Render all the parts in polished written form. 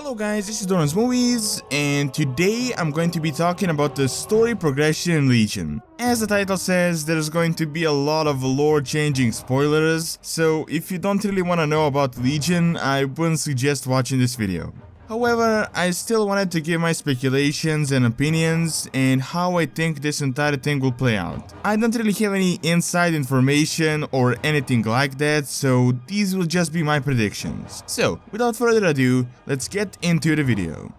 Hello guys, this is Doran's Movies, and today I'm going to be talking about the story progression in Legion. As the title says, there's going to be a lot of lore-changing spoilers, so if you don't really want to know about Legion, I wouldn't suggest watching this video. However, I still wanted to give my speculations and opinions and how I think this entire thing will play out. I don't really have any inside information or anything like that, so these will just be my predictions. So, without further ado, let's get into the video.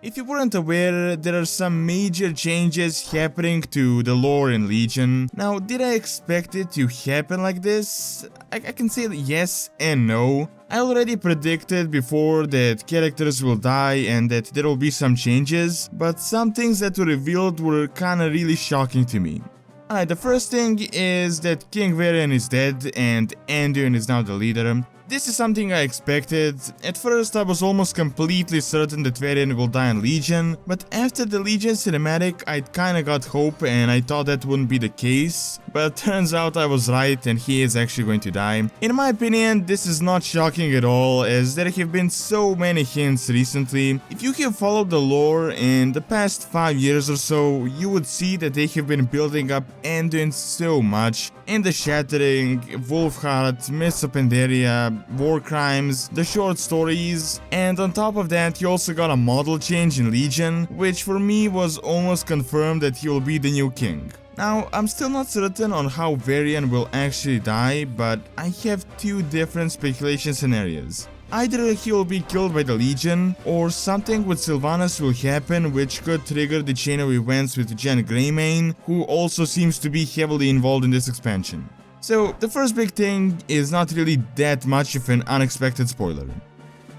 If you weren't aware, there are some major changes happening to the lore in Legion. Now, did I expect it to happen like this? I can say yes and no. I already predicted before that characters will die and that there will be some changes, but some things that were revealed were kinda really shocking to me. Alright, the first thing is that King Varian is dead and Anduin is now the leader. This is something I expected. At first I was almost completely certain that Varian will die in Legion, but after the Legion cinematic I kinda got hope and I thought that wouldn't be the case, but turns out I was right and he is actually going to die. In my opinion, this is not shocking at all, as there have been so many hints recently. If you have followed the lore in the past 5 years or so, you would see that they have been building up Anduin so much. In the Shattering, Wolfheart, Mists of Pandaria, War Crimes, the short stories, and on top of that you also got a model change in Legion, which for me was almost confirmed that he will be the new king. Now, I'm still not certain on how Varian will actually die, but I have two different speculation scenarios. Either he will be killed by the Legion, or something with Sylvanas will happen which could trigger the chain of events with Jen Greymane, who also seems to be heavily involved in this expansion. So, the first big thing is not really that much of an unexpected spoiler.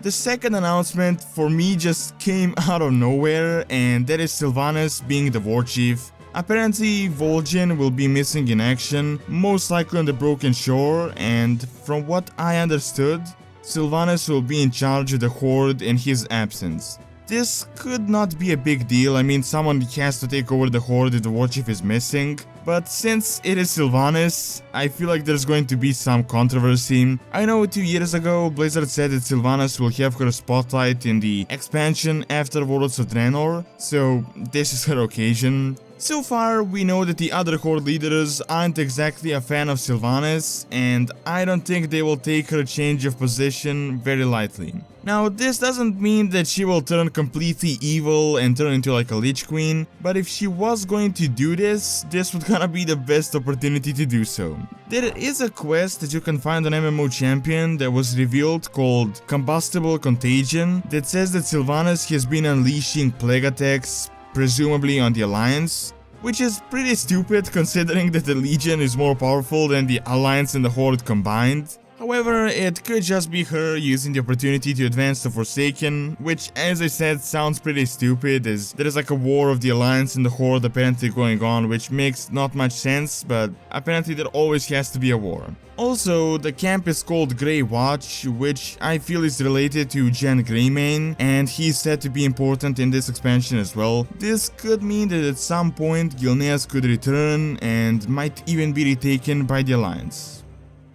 The second announcement for me just came out of nowhere, and that is Sylvanas being the war chief. Apparently, vol'jin will be missing in action, most likely on the Broken Shore, and from what I understood, Sylvanas will be in charge of the Horde in his absence. This could not be a big deal, I mean someone has to take over the Horde if the Warchief is missing, but since it is Sylvanas, I feel like there's going to be some controversy. I know 2 years ago Blizzard said that Sylvanas will have her spotlight in the expansion after Worlds of Draenor, so this is her occasion. So far, we know that the other Horde leaders aren't exactly a fan of Sylvanas, and I don't think they will take her change of position very lightly. Now, this doesn't mean that she will turn completely evil and turn into like a Lich Queen, but if she was going to do this would gonna be the best opportunity to do so. There is a quest that you can find on MMO Champion that was revealed called Combustible Contagion that says that Sylvanas has been unleashing plague attacks, presumably on the Alliance, which is pretty stupid considering that the Legion is more powerful than the Alliance and the Horde combined. However, it could just be her using the opportunity to advance to Forsaken, which, as I said, sounds pretty stupid, as there is like a war of the Alliance and the Horde apparently going on, which makes not much sense, but apparently there always has to be a war. Also, the camp is called Grey Watch, which I feel is related to Jen Greymane, and he's said to be important in this expansion as well. This could mean that at some point Gilneas could return and might even be retaken by the Alliance.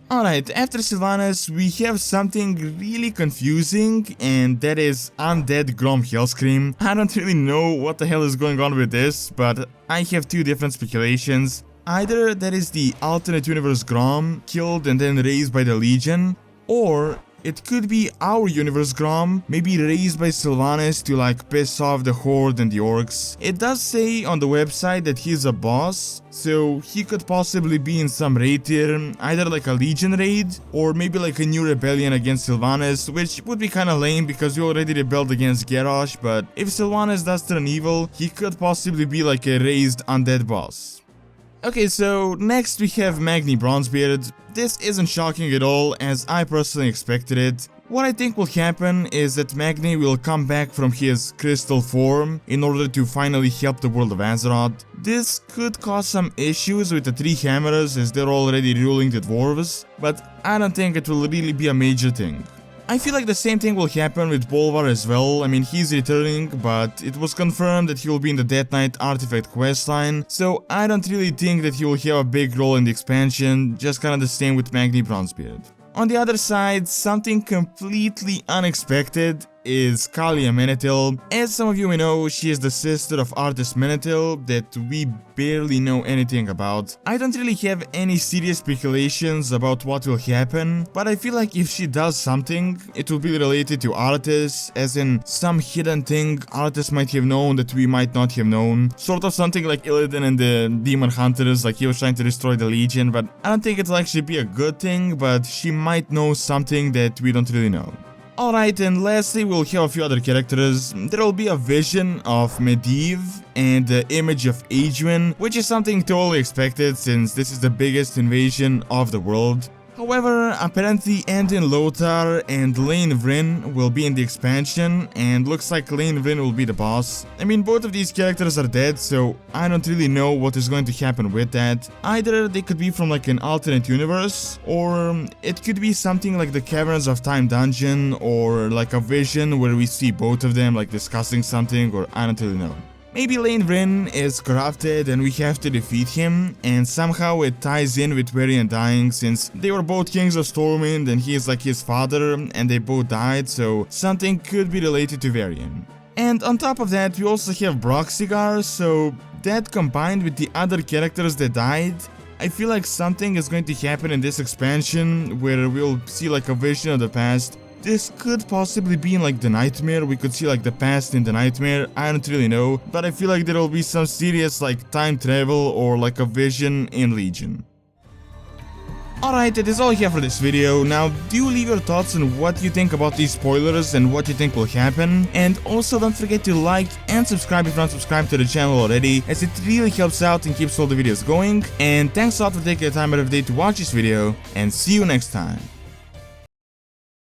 Alright, after Sylvanas, we have something really confusing, and that is Undead Grom Hellscream. I don't really know what the hell is going on with this, but I have two different speculations. Either that is the alternate universe Grom, killed and then raised by the Legion, or it could be our universe Grom, maybe raised by Sylvanas to like piss off the Horde and the Orcs. It does say on the website that he's a boss, so he could possibly be in some raid tier, either like a Legion raid, or maybe like a new rebellion against Sylvanas, which would be kinda lame because we already rebelled against Garrosh, but if Sylvanas does turn evil, he could possibly be like a raised undead boss. Okay, so next we have Magni Bronzebeard. This isn't shocking at all, as I personally expected it. What I think will happen is that Magni will come back from his crystal form in order to finally help the world of Azeroth. This could cause some issues with the Three Hammerers as they're already ruling the dwarves, but I don't think it will really be a major thing. I feel like the same thing will happen with Bolvar as well. I mean, he's returning, but it was confirmed that he will be in the Death Knight artifact questline, so I don't really think that he will have a big role in the expansion, just kinda the same with Magni Bronzebeard. On the other side, something completely unexpected is Kalia Menetil. As some of you may know, she is the sister of Artis Menetil that we barely know anything about. I don't really have any serious speculations about what will happen, but I feel like if she does something, it will be related to Artis, as in some hidden thing Artis might have known that we might not have known. Sort of something like Illidan and the Demon Hunters, like he was trying to destroy the Legion, but I don't think it'll actually be a good thing, but she might know something that we don't really know. Alright, and lastly we'll have a few other characters. There will be a vision of Medivh and the image of Adrian, which is something totally expected since this is the biggest invasion of the world. However, apparently Andin Lothar and Lane Vryn will be in the expansion, and looks like Lane Vryn will be the boss. I mean, both of these characters are dead, so I don't really know what is going to happen with that. Either they could be from like an alternate universe, or it could be something like the Caverns of Time dungeon, or like a vision where we see both of them like discussing something, or I don't really know. Maybe Lane Vryn is corrupted and we have to defeat him, and somehow it ties in with Varian dying since they were both kings of Stormwind and he is like his father and they both died, so something could be related to Varian. And on top of that we also have Broxigar, so that combined with the other characters that died, I feel like something is going to happen in this expansion where we'll see like a vision of the past. This could possibly be in like the nightmare, we could see like the past in the nightmare, I don't really know, but I feel like there will be some serious like time travel or like a vision in Legion. Alright, that is all I have for this video. Now, do leave your thoughts on what you think about these spoilers and what you think will happen. And also don't forget to like and subscribe if you're not subscribed to the channel already, as it really helps out and keeps all the videos going. And thanks a lot for taking the time out of the day to watch this video, and see you next time.